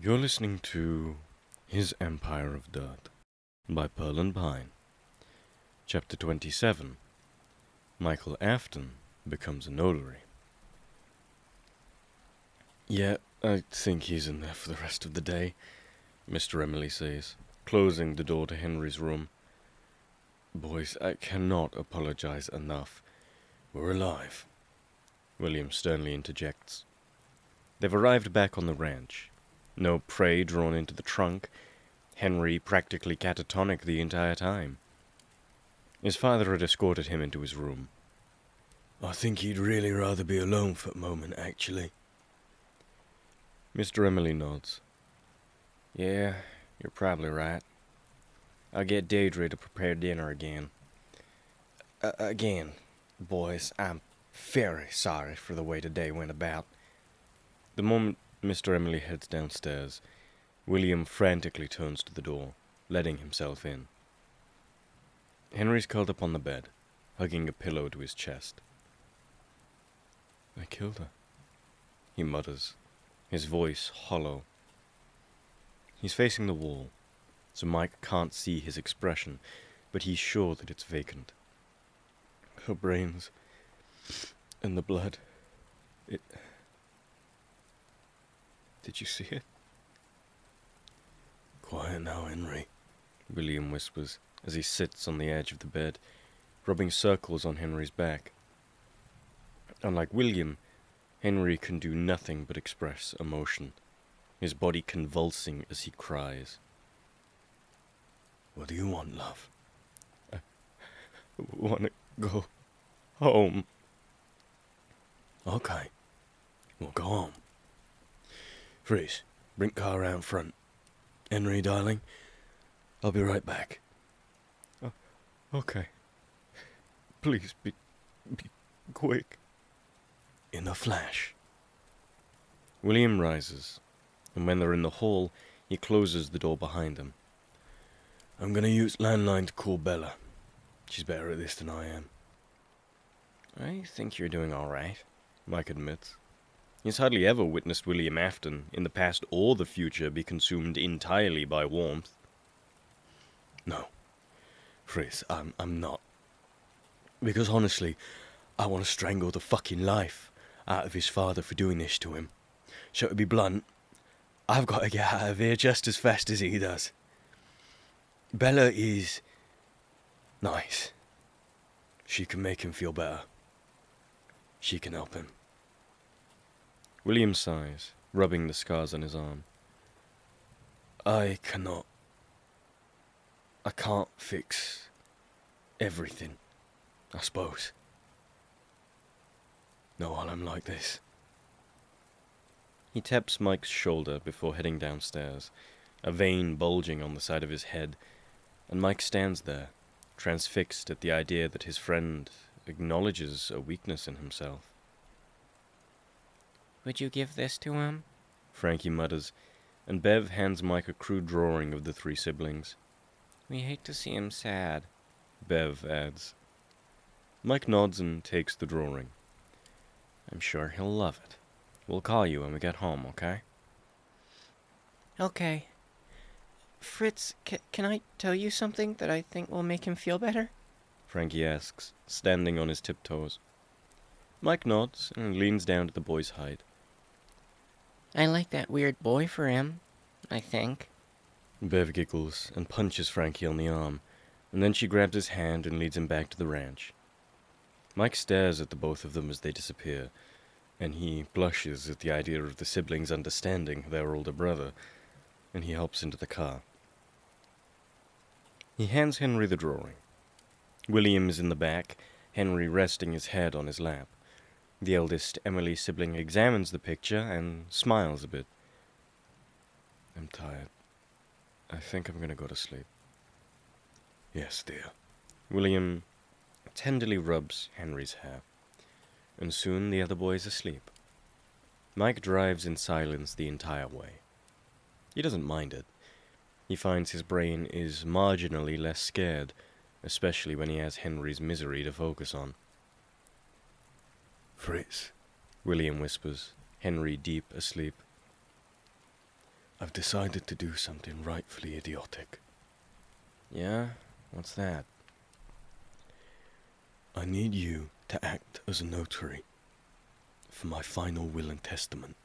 You're listening to His Empire of Dirt by Pearlandpine. Chapter 27. Michael Afton becomes a notary. Yeah, I think he's in there for the rest of the day, Mr. Emily says, closing the door to Henry's room. Boys, I cannot apologize enough. We're alive, William sternly interjects. They've arrived back on the ranch. No prey drawn into the trunk. Henry practically catatonic the entire time. His father had escorted him into his room. I think he'd really rather be alone for a moment, actually. Mr. Emily nods. Yeah, you're probably right. I'll get Deirdre to prepare dinner again. Again, boys, I'm very sorry for the way today went about. The moment Mr. Emily heads downstairs, William frantically turns to the door, letting himself in. Henry's curled up on the bed, hugging a pillow to his chest. I killed her, he mutters, his voice hollow. He's facing the wall, so Mike can't see his expression, but he's sure that it's vacant. Her brains and the blood, Did you see it? Quiet now, Henry, William whispers as he sits on the edge of the bed, rubbing circles on Henry's back. Unlike William, Henry can do nothing but express emotion, his body convulsing as he cries. What do you want, love? I want to go home. Okay, we'll go home. Freeze, bring car around front. Henry, darling, I'll be right back. Okay. Please be quick. In a flash. William rises, and when they're in the hall, he closes the door behind him. I'm going to use landline to call Bella. She's better at this than I am. I think you're doing all right, Mike admits. He's hardly ever witnessed William Afton, in the past or the future, be consumed entirely by warmth. No, Fritz, I'm not. Because honestly, I want to strangle the fucking life out of his father for doing this to him. So to be blunt, I've got to get out of here just as fast as he does. Bella is nice. She can make him feel better. She can help him. William sighs, rubbing the scars on his arm. I can't fix everything, I suppose. Not while I'm like this. He taps Mike's shoulder before heading downstairs, a vein bulging on the side of his head, and Mike stands there, transfixed at the idea that his friend acknowledges a weakness in himself. Would you give this to him? Frankie mutters, and Bev hands Mike a crude drawing of the three siblings. We hate to see him sad, Bev adds. Mike nods and takes the drawing. I'm sure he'll love it. We'll call you when we get home, okay? Okay. Fritz, can I tell you something that I think will make him feel better? Frankie asks, standing on his tiptoes. Mike nods and leans down to the boy's height. I like that weird boy for him, I think. Bev giggles and punches Frankie on the arm, and then she grabs his hand and leads him back to the ranch. Mike stares at the both of them as they disappear, and he blushes at the idea of the siblings understanding their older brother, and he hops into the car. He hands Henry the drawing. William is in the back, Henry resting his head on his lap. The eldest Emily sibling examines the picture and smiles a bit. I'm tired. I think I'm going to go to sleep. Yes, dear. William tenderly rubs Henry's hair, and soon the other boy is asleep. Mike drives in silence the entire way. He doesn't mind it. He finds his brain is marginally less scared, especially when he has Henry's misery to focus on. Fritz, William whispers, Henry deep asleep. I've decided to do something rightfully idiotic. Yeah? What's that? I need you to act as a notary for my final will and testament.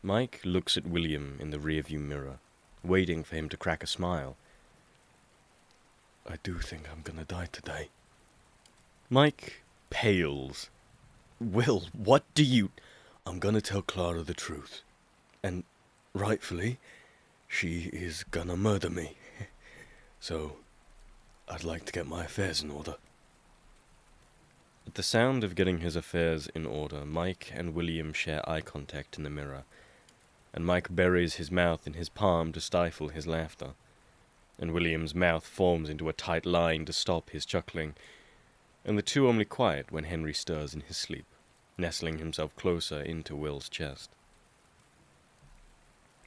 Mike looks at William in the rearview mirror, waiting for him to crack a smile. I do think I'm gonna die today. Mike pales. Will, what do you... I'm gonna tell Clara the truth. And, rightfully, she is gonna murder me. So, I'd like to get my affairs in order. At the sound of getting his affairs in order, Mike and William share eye contact in the mirror, and Mike buries his mouth in his palm to stifle his laughter, and William's mouth forms into a tight line to stop his chuckling, and the two are only quiet when Henry stirs in his sleep, nestling himself closer into Will's chest.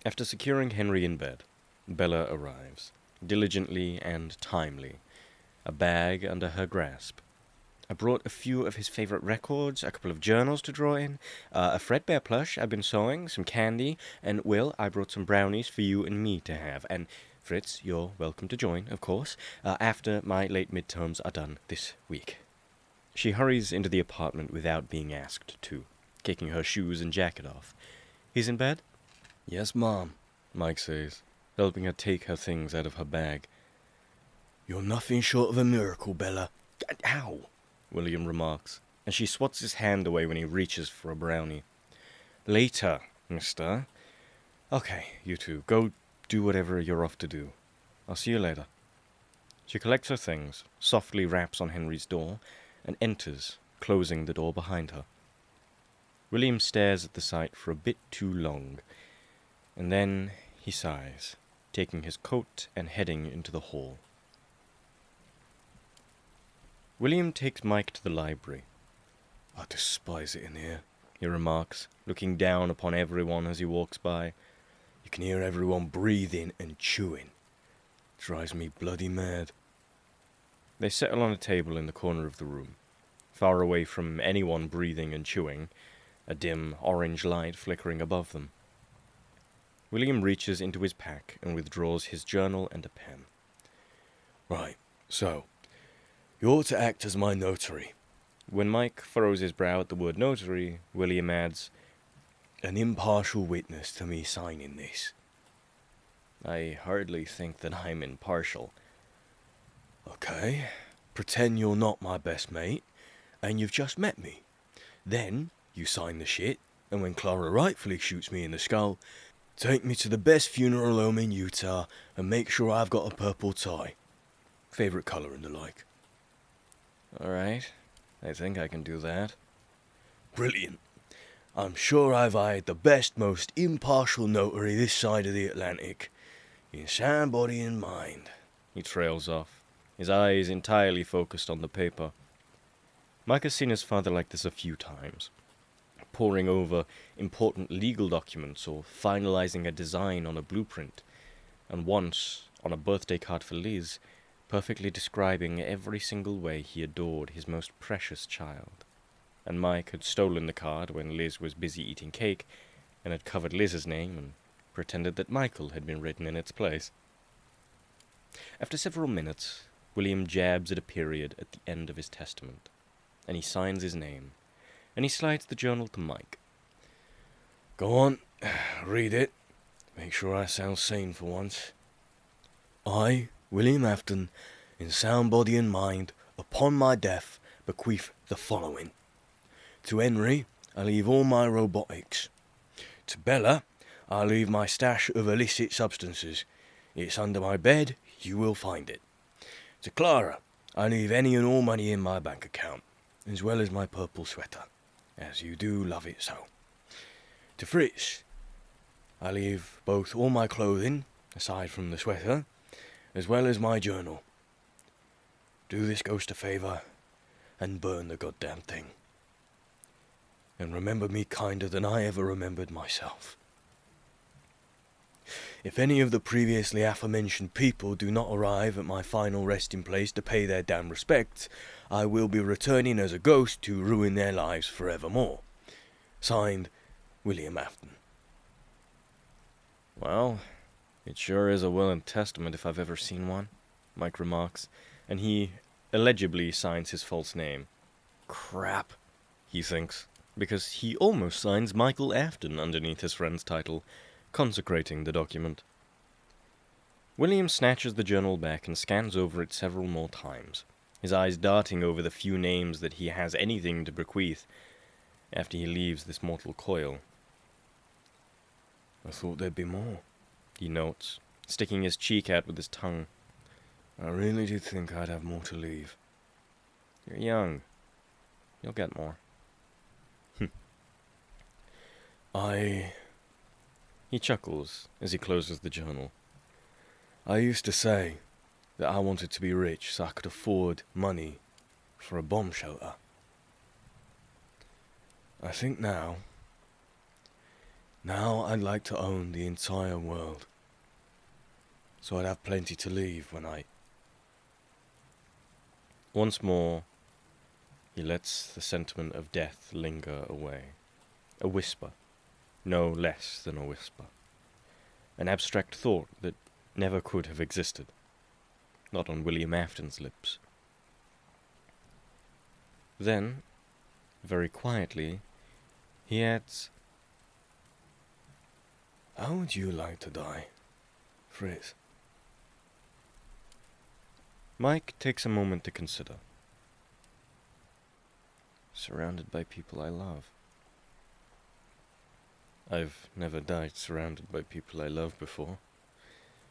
After securing Henry in bed, Bella arrives, diligently and timely, a bag under her grasp. I brought a few of his favorite records, a couple of journals to draw in, a Fredbear plush I've been sewing, some candy, and Will, I brought some brownies for you and me to have, and Fritz, you're welcome to join, of course, after my late midterms are done this week. She hurries into the apartment without being asked to, kicking her shoes and jacket off. He's in bed? Yes, Mom, Mike says, helping her take her things out of her bag. You're nothing short of a miracle, Bella. Ow! William remarks, and she swats his hand away when he reaches for a brownie. Later, mister. Okay, you two, go do whatever you're off to do. I'll see you later. She collects her things, softly raps on Henry's door, and enters, closing the door behind her. William stares at the sight for a bit too long, and then he sighs, taking his coat and heading into the hall. William takes Mike to the library. I despise it in here, he remarks, looking down upon everyone as he walks by. You can hear everyone breathing and chewing. It drives me bloody mad. They settle on a table in the corner of the room, far away from anyone breathing and chewing, a dim orange light flickering above them. William reaches into his pack and withdraws his journal and a pen. Right, so... you're to act as my notary. When Mike furrows his brow at the word notary, William adds, an impartial witness to me signing this. I hardly think that I'm impartial. Okay, pretend you're not my best mate, and you've just met me. Then, you sign the shit, and when Clara rightfully shoots me in the skull, take me to the best funeral home in Utah, and make sure I've got a purple tie. Favorite color and the like. Alright, I think I can do that. Brilliant. I'm sure I've hired the best, most impartial notary this side of the Atlantic. In sound, body, and mind. He trails off, his eyes entirely focused on the paper. Mike has seen his father like this a few times, poring over important legal documents or finalizing a design on a blueprint, and once, on a birthday card for Liz, perfectly describing every single way he adored his most precious child. And Mike had stolen the card when Liz was busy eating cake, and had covered Liz's name and pretended that Michael had been written in its place. After several minutes, William jabs at a period at the end of his testament, and he signs his name, and he slides the journal to Mike. Go on, read it. Make sure I sound sane for once. I, William Afton, in sound body and mind, upon my death, bequeath the following. To Henry, I leave all my robotics. To Bella, I leave my stash of illicit substances. It's under my bed, you will find it. To Clara, I leave any and all money in my bank account, as well as my purple sweater, as you do love it so. To Fritz, I leave both all my clothing, aside from the sweater, as well as my journal. Do this ghost a favour, and burn the goddamn thing. And remember me kinder than I ever remembered myself. If any of the previously aforementioned people do not arrive at my final resting place to pay their damn respects, I will be returning as a ghost to ruin their lives forevermore. Signed, William Afton. Well, it sure is a will and testament if I've ever seen one, Mike remarks, and he illegibly signs his false name. Crap, he thinks, because he almost signs Michael Afton underneath his friend's title, consecrating the document. William snatches the journal back and scans over it several more times, his eyes darting over the few names that he has anything to bequeath after he leaves this mortal coil. I thought there'd be more, he notes, sticking his cheek out with his tongue. I really did think I'd have more to leave. You're young. You'll get more. He chuckles as he closes the journal. I used to say that I wanted to be rich so I could afford money for a bomb shelter. I think now I'd like to own the entire world, so I'd have plenty to leave when I... Once more, he lets the sentiment of death linger away. A whisper, no less than a whisper. An abstract thought that never could have existed, not on William Afton's lips. Then, very quietly, he adds, how would you like to die, Fritz? Mike takes a moment to consider. Surrounded by people I love. I've never died surrounded by people I love before.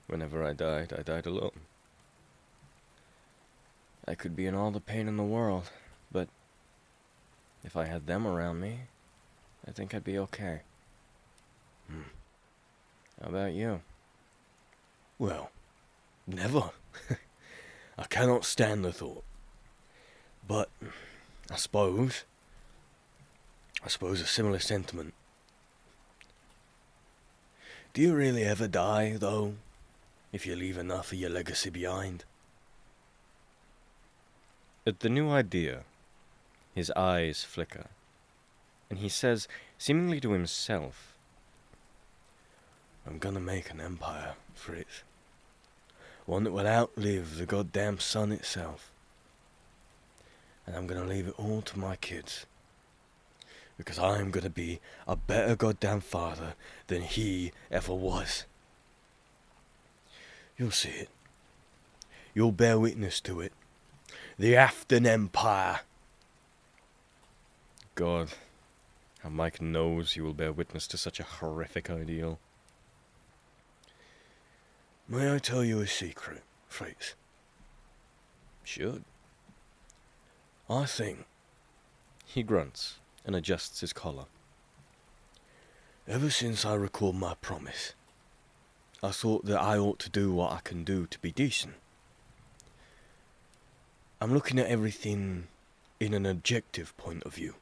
Whenever I died alone. I could be in all the pain in the world, but if I had them around me, I think I'd be okay. How about you? Well, never. I cannot stand the thought. But I suppose a similar sentiment. Do you really ever die, though, if you leave enough of your legacy behind? At the new idea, his eyes flicker, and he says, seemingly to himself, I'm gonna make an empire, Fritz. One that will outlive the goddamn sun itself. And I'm gonna leave it all to my kids. Because I'm gonna be a better goddamn father than he ever was. You'll see it. You'll bear witness to it. The Afton Empire. God, how Mike knows he will bear witness to such a horrific ideal. May I tell you a secret, Fritz? Should. I think... He grunts and adjusts his collar. Ever since I recalled my promise, I thought that I ought to do what I can do to be decent. I'm looking at everything in an objective point of view.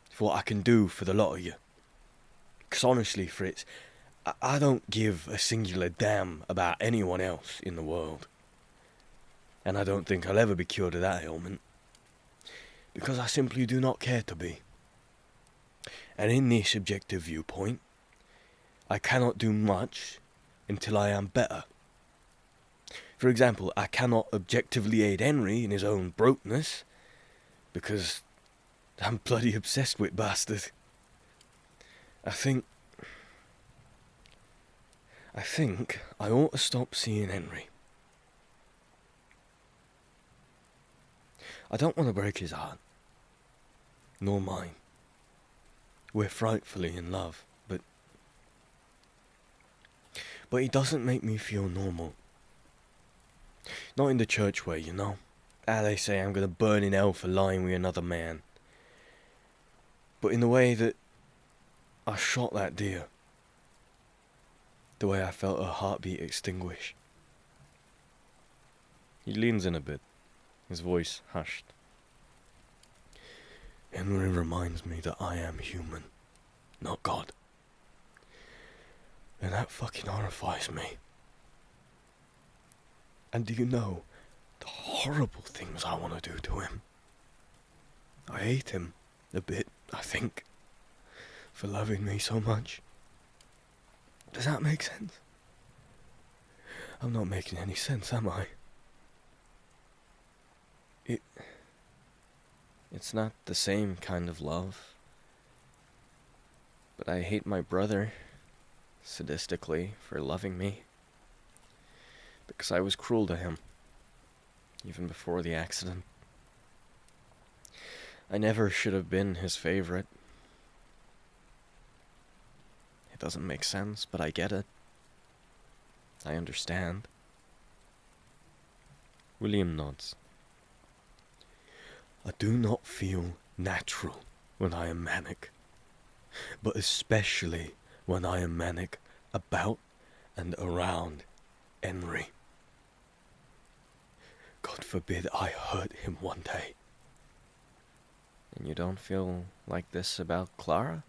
For what I can do for the lot of you. 'Cause honestly, Fritz, I don't give a singular damn about anyone else in the world. And I don't think I'll ever be cured of that ailment. Because I simply do not care to be. And in this objective viewpoint, I cannot do much until I am better. For example, I cannot objectively aid Henry in his own brokenness, because I'm bloody obsessed with bastard. I think I ought to stop seeing Henry. I don't want to break his heart. Nor mine. We're frightfully in love, but he doesn't make me feel normal. Not in the church way, you know. How they say I'm gonna burn in hell for lying with another man. But in the way that I shot that deer. The way I felt her heartbeat extinguish. He leans in a bit, his voice hushed. Henry reminds me that I am human, not God. And that fucking horrifies me. And do you know the horrible things I want to do to him? I hate him a bit, I think, for loving me so much. Does that make sense? I'm not making any sense, am I? It's not the same kind of love. But I hate my brother, sadistically, for loving me. Because I was cruel to him, even before the accident. I never should have been his favorite. It doesn't make sense, but I get it. I understand. William nods. I do not feel natural when I am manic, but especially when I am manic about and around Henry. God forbid I hurt him one day. And you don't feel like this about Clara?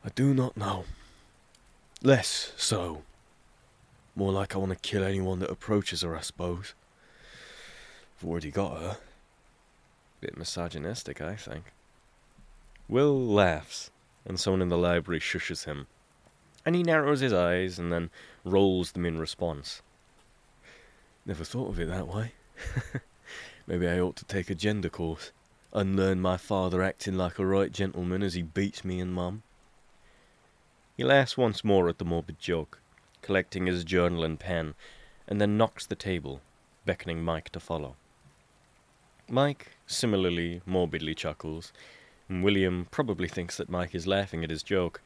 I do not know. Less so. More like I want to kill anyone that approaches her, I suppose. I've already got her. Bit misogynistic, I think. Will laughs, and someone in the library shushes him. And he narrows his eyes and then rolls them in response. Never thought of it that way. Maybe I ought to take a gender course. Unlearn my father acting like a right gentleman as he beats me and Mum. He laughs once more at the morbid joke, collecting his journal and pen, and then knocks the table, beckoning Mike to follow. Mike similarly morbidly chuckles, and William probably thinks that Mike is laughing at his joke,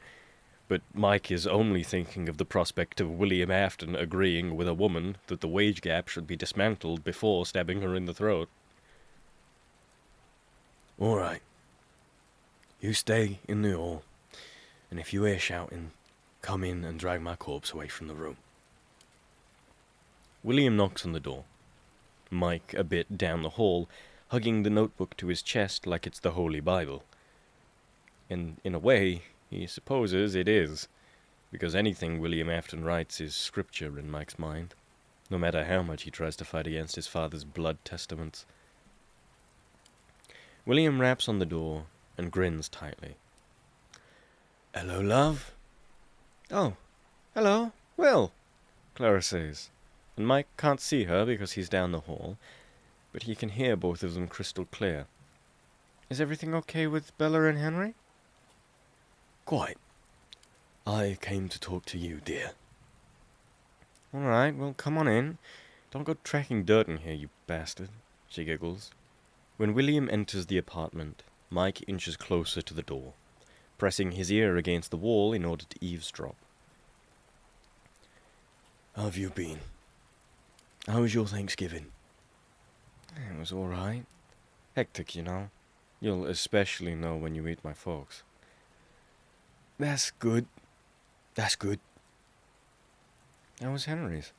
but Mike is only thinking of the prospect of William Afton agreeing with a woman that the wage gap should be dismantled before stabbing her in the throat. All right. You stay in the hall, and if you hear shouting, come in and drag my corpse away from the room. William knocks on the door. Mike, a bit down the hall, hugging the notebook to his chest like it's the Holy Bible. And in a way, he supposes it is, because anything William Afton writes is scripture in Mike's mind, no matter how much he tries to fight against his father's blood testaments. William raps on the door and grins tightly. Hello, love. Oh, hello, Will, Clara says, and Mike can't see her because he's down the hall, but he can hear both of them crystal clear. Is everything okay with Bella and Henry? Quite. I came to talk to you, dear. All right, well, come on in. Don't go tracking dirt in here, you bastard, she giggles. When William enters the apartment, Mike inches closer to the door, pressing his ear against the wall in order to eavesdrop. How have you been? How was your Thanksgiving? It was all right. Hectic, you know. You'll especially know when you meet my folks. That's good. That's good. How was Henry's?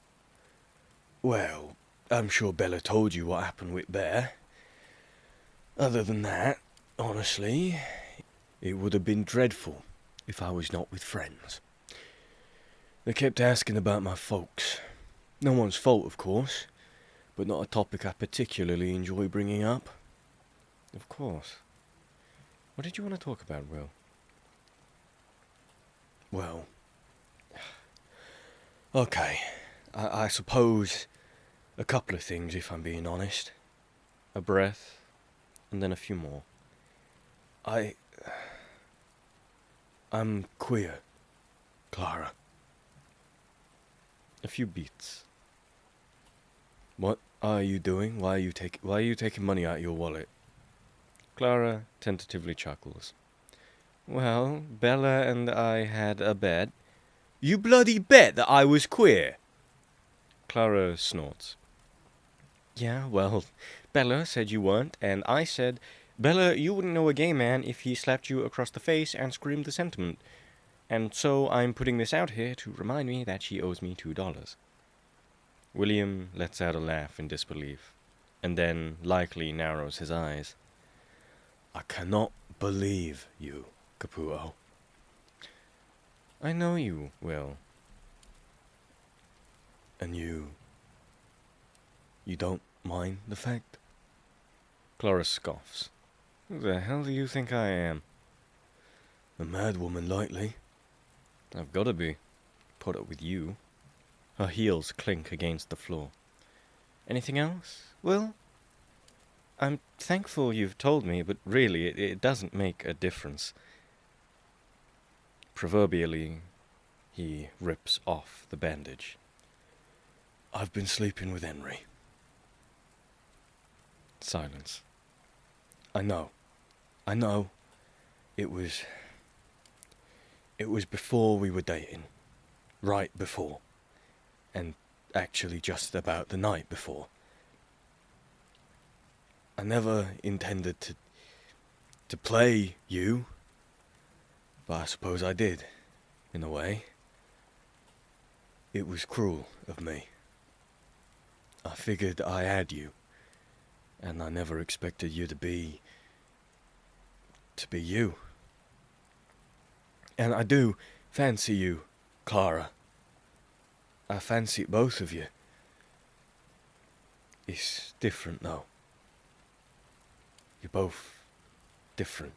Well, I'm sure Bella told you what happened with Bear. Other than that, honestly, it would have been dreadful if I was not with friends. They kept asking about my folks. No one's fault, of course, but not a topic I particularly enjoy bringing up. Of course. What did you want to talk about, Will? Well, okay, I suppose a couple of things, if I'm being honest. A breath, and then a few more. I'm queer, Clara. A few beats. What are you doing? Why are you taking money out of your wallet? Clara tentatively chuckles. Well, Bella and I had a bet. You bloody bet that I was queer? Clara snorts. Yeah, well, Bella said you weren't, and I said, Bella, you wouldn't know a gay man if he slapped you across the face and screamed the sentiment. And so I'm putting this out here to remind me that she owes me $2. William lets out a laugh in disbelief, and then likely narrows his eyes. I cannot believe you, Caputo. I know you, Will. And you don't mind the fact? Clara scoffs. Who the hell do you think I am? A mad woman, likely. I've gotta be. Put up with you. Her heels clink against the floor. Anything else, Will? I'm thankful you've told me, but really, it doesn't make a difference. Proverbially, he rips off the bandage. I've been sleeping with Henry. Silence. I know. It was before we were dating. Right before. And actually just about the night before. I never intended to play you, but I suppose I did, in a way. It was cruel of me. I figured I had you, and I never expected you to be you. And I do fancy you, Clara. I fancy both of you. It's different, though. You're both different.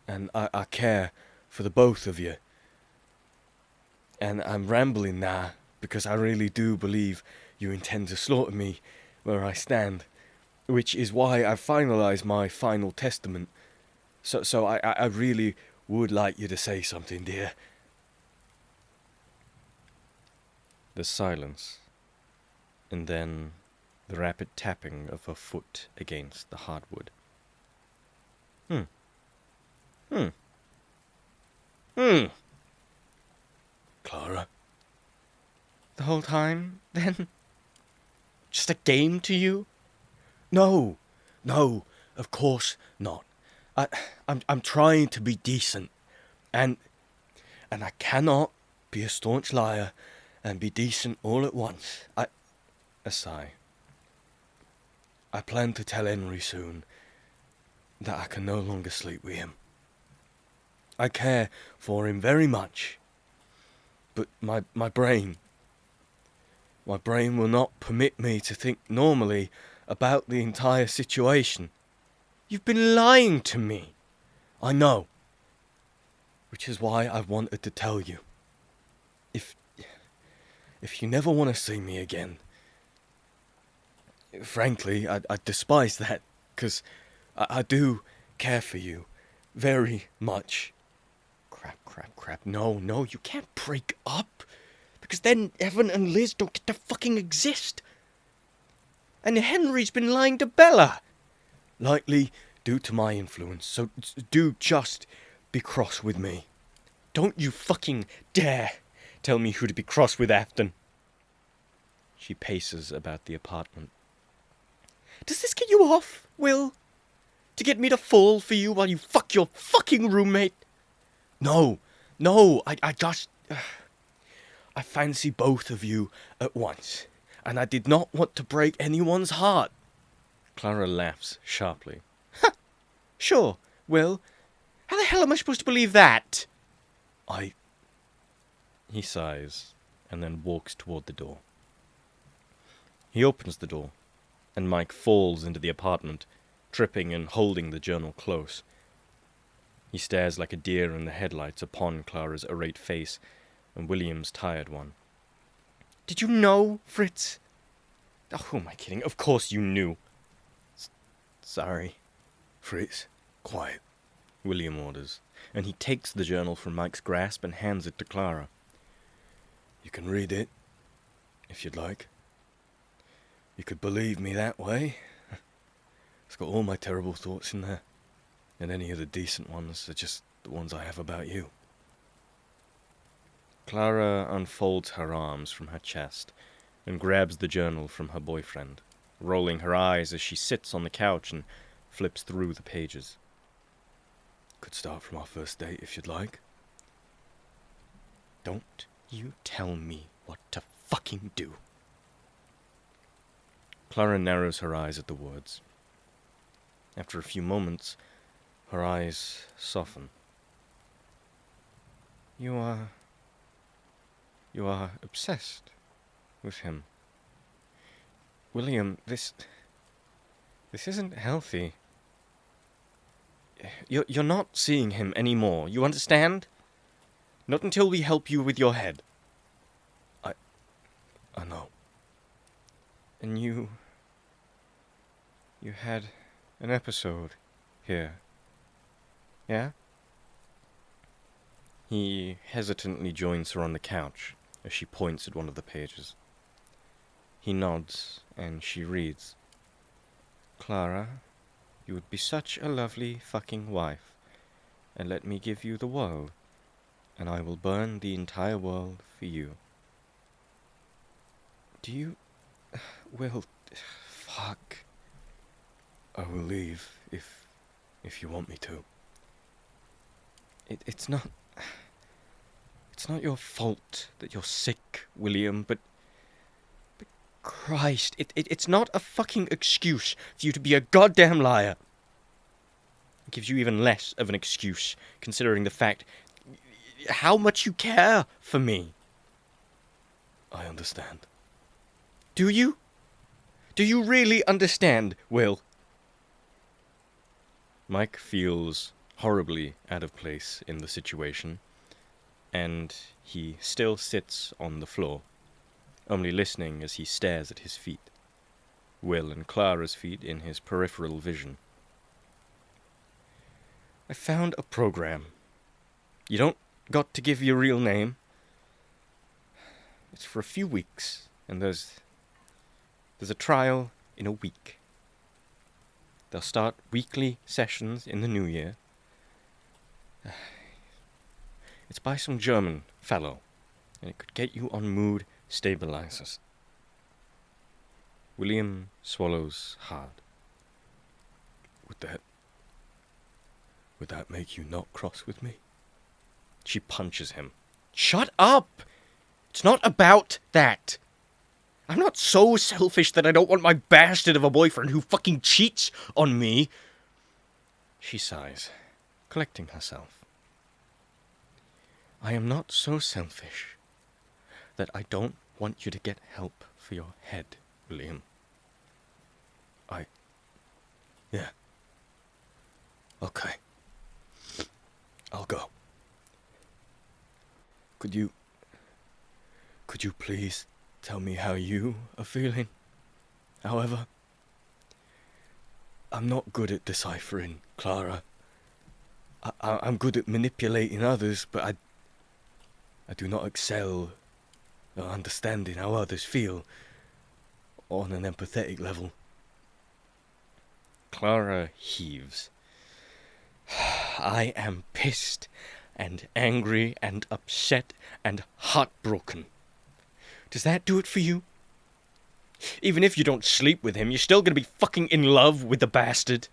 And I care for the both of you. And I'm rambling now because I really do believe you intend to slaughter me where I stand, which is why I've finalized my final testament. So I really would like you to say something, dear. The silence, and then the rapid tapping of her foot against the hardwood. Clara? The whole time, then? Just a game to you? No, of course not. I'm trying to be decent, and I cannot be a staunch liar and be decent all at once. A sigh. I plan to tell Henry soon that I can no longer sleep with him. I care for him very much, but my brain will not permit me to think normally about the entire situation. You've been lying to me. I know. Which is why I wanted to tell you. If you never want to see me again, frankly, I despise that, because I do care for you very much. Crap. No, you can't break up, because then Evan and Liz don't get to fucking exist. And Henry's been lying to Bella. Likely due to my influence, so do just be cross with me. Don't you fucking dare tell me who to be cross with, Afton. She paces about the apartment. Does this get you off, Will? To get me to fall for you while you fuck your fucking roommate? No, I just... I fancy both of you at once, and I did not want to break anyone's heart. Clara laughs sharply. Ha! Sure, Will. How the hell am I supposed to believe that? He sighs, and then walks toward the door. He opens the door, and Mike falls into the apartment, tripping and holding the journal close. He stares like a deer in the headlights upon Clara's irate face and William's tired one. Did you know, Fritz? Oh, who am I kidding? Of course you knew. Sorry. Fritz, quiet, William orders, and he takes the journal from Mike's grasp and hands it to Clara. You can read it, if you'd like. You could believe me that way. It's got all my terrible thoughts in there, and any of the decent ones are just the ones I have about you. Clara unfolds her arms from her chest and grabs the journal from her boyfriend, rolling her eyes as she sits on the couch and flips through the pages. Could start from our first date if you'd like. Don't you tell me what to fucking do. Clara narrows her eyes at the words. After a few moments, her eyes soften. You are obsessed with him. William, this isn't healthy. You're not seeing him anymore, you understand? Not until we help you with your head. I know. And you had an episode here. Yeah? He hesitantly joins her on the couch as she points at one of the pages. He nods, and she reads, "Clara, you would be such a lovely fucking wife, and let me give you the world, and I will burn the entire world for you." Do you... Will... Fuck. I will leave if you want me to. It's not your fault that you're sick, William, but Christ, it's not a fucking excuse for you to be a goddamn liar. It gives you even less of an excuse, considering the fact how much you care for me. I understand. Do you? Do you really understand, Will? Mike feels horribly out of place in the situation, and he still sits on the floor, only listening as he stares at his feet, Will and Clara's feet in his peripheral vision. I found a program. You don't got to give your real name. It's for a few weeks, and there's a trial in a week. They'll start weekly sessions in the new year. It's by some German fellow, and it could get you on mood stabilizers. William swallows hard. Would that make you not cross with me? She punches him. Shut up! It's not about that. I'm not so selfish that I don't want my bastard of a boyfriend who fucking cheats on me. She sighs, collecting herself. I am not so selfish that I don't want you to get help for your head, William. Yeah. Okay. I'll go. Could you please tell me how you are feeling? However, I'm not good at deciphering, Clara. I'm good at manipulating others, but I do not excel at understanding how others feel on an empathetic level. Clara heaves. I am pissed and angry and upset and heartbroken. Does that do it for you? Even if you don't sleep with him, you're still gonna be fucking in love with the bastard.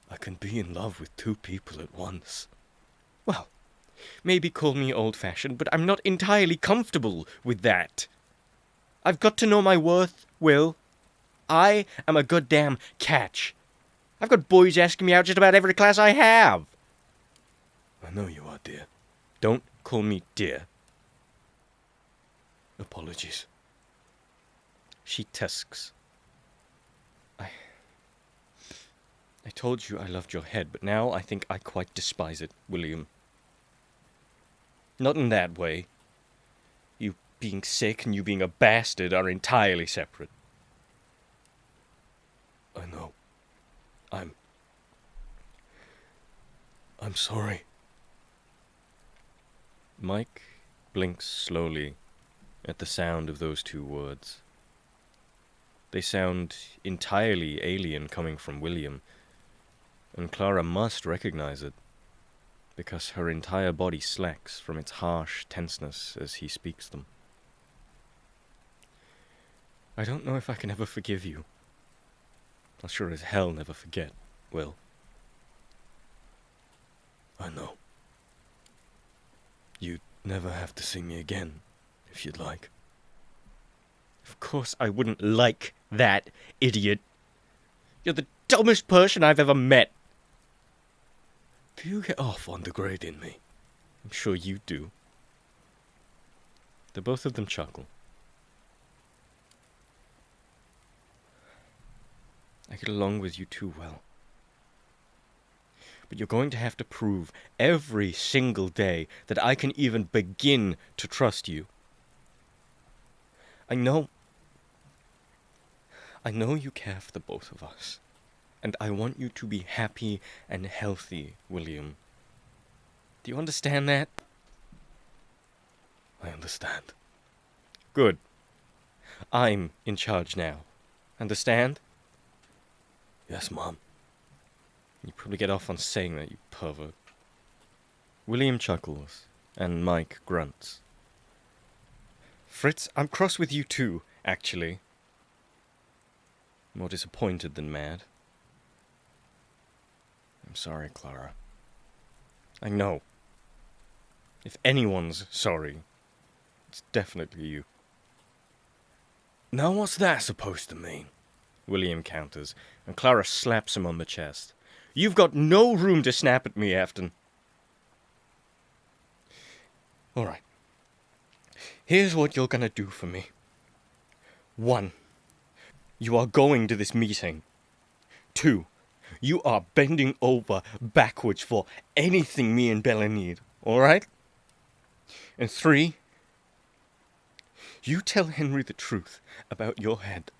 I can be in love with two people at once. Well, maybe call me old-fashioned, but I'm not entirely comfortable with that. I've got to know my worth, Will. I am a goddamn catch. I've got boys asking me out just about every class I have. I know you are, dear. Don't call me dear. Apologies. She tusks. I told you I loved your head, but now I think I quite despise it, William. Not in that way. You being sick and you being a bastard are entirely separate. I know. I'm sorry. Mike blinks slowly at the sound of those two words. They sound entirely alien coming from William, and Clara must recognize it, because her entire body slacks from its harsh tenseness as he speaks them. I don't know if I can ever forgive you. I'll sure as hell never forget, Will. I know. You'd never have to see me again, if you'd like. Of course I wouldn't like that, idiot. You're the dumbest person I've ever met. Do you get off on degrading me? I'm sure you do. The both of them chuckle. I get along with you too well. But you're going to have to prove every single day that I can even begin to trust you. I know you care for the both of us. And I want you to be happy and healthy, William. Do you understand that? I understand. Good. I'm in charge now. Understand? Yes, Mom. You probably get off on saying that, you pervert. William chuckles, and Mike grunts. Fritz, I'm cross with you too, actually. More disappointed than mad. I'm sorry, Clara. I know. If anyone's sorry, it's definitely you. Now what's that supposed to mean? William counters, and Clara slaps him on the chest. You've got no room to snap at me, Afton. All right. Here's what you're gonna do for me. 1. You are going to this meeting. 2. You are bending over backwards for anything me and Bella need, alright? And 3. You tell Henry the truth about your head.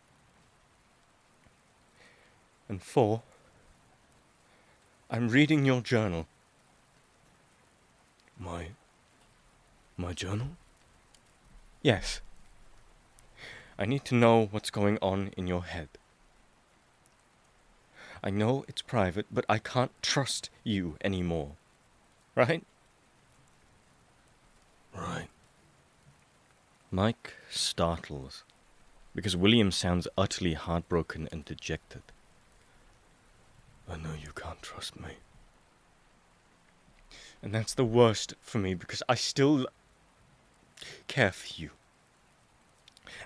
And 4. I'm reading your journal. My journal? Yes. I need to know what's going on in your head. I know it's private, but I can't trust you anymore. Right? Right. Mike startles, because William sounds utterly heartbroken and dejected. I know you can't trust me. And that's the worst for me, because I still care for you.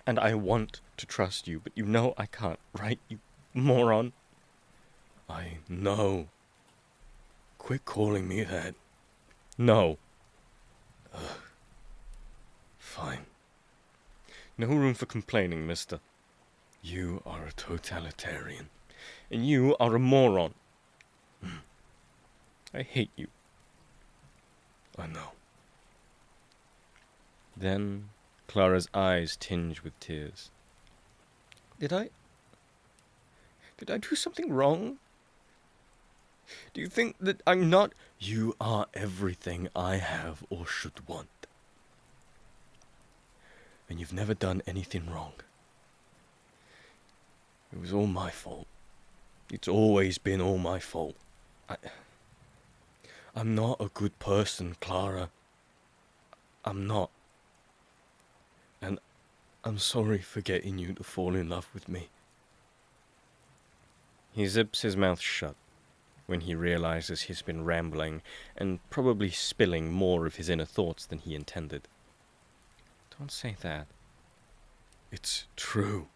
And I want to trust you, but you know I can't, right, you moron? I know. Quit calling me that. No. Fine. No room for complaining, mister. You are a totalitarian. And you are a moron. I hate you. I know. Then Clara's eyes tinge with tears. Did I do something wrong? Do you think that I'm not... You are everything I have or should want. And you've never done anything wrong. It was all my fault. It's always been all my fault. I'm not a good person, Clara. I'm not. And I'm sorry for getting you to fall in love with me. He zips his mouth shut when he realizes he's been rambling and probably spilling more of his inner thoughts than he intended. Don't say that. It's true.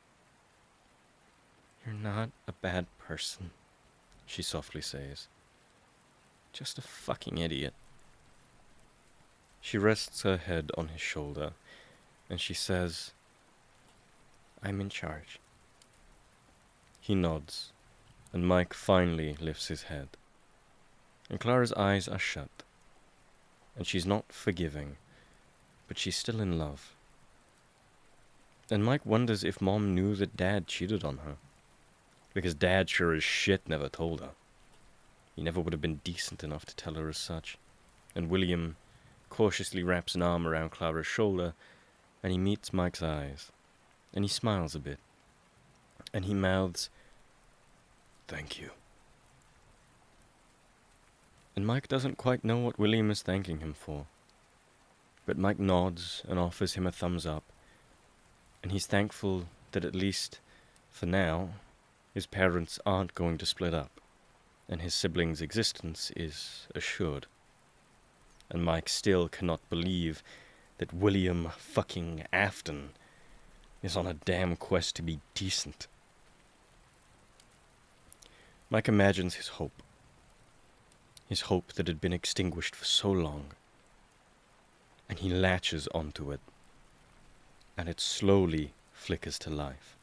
You're not a bad person, she softly says. Just a fucking idiot. She rests her head on his shoulder, and she says, I'm in charge. He nods, and Mike finally lifts his head. And Clara's eyes are shut, and she's not forgiving, but she's still in love. And Mike wonders if Mom knew that Dad cheated on her, because Dad sure as shit never told her. He never would have been decent enough to tell her as such. And William cautiously wraps an arm around Clara's shoulder, and he meets Mike's eyes, and he smiles a bit, and he mouths, Thank you. And Mike doesn't quite know what William is thanking him for, but Mike nods and offers him a thumbs up, and he's thankful that at least, for now, his parents aren't going to split up, and his siblings' existence is assured. And Mike still cannot believe that William fucking Afton is on a damn quest to be decent. Mike imagines his hope that had been extinguished for so long, and he latches onto it, and it slowly flickers to life.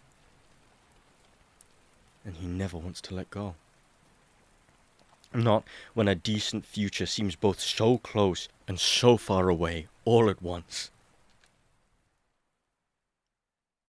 And he never wants to let go. Not when a decent future seems both so close and so far away all at once.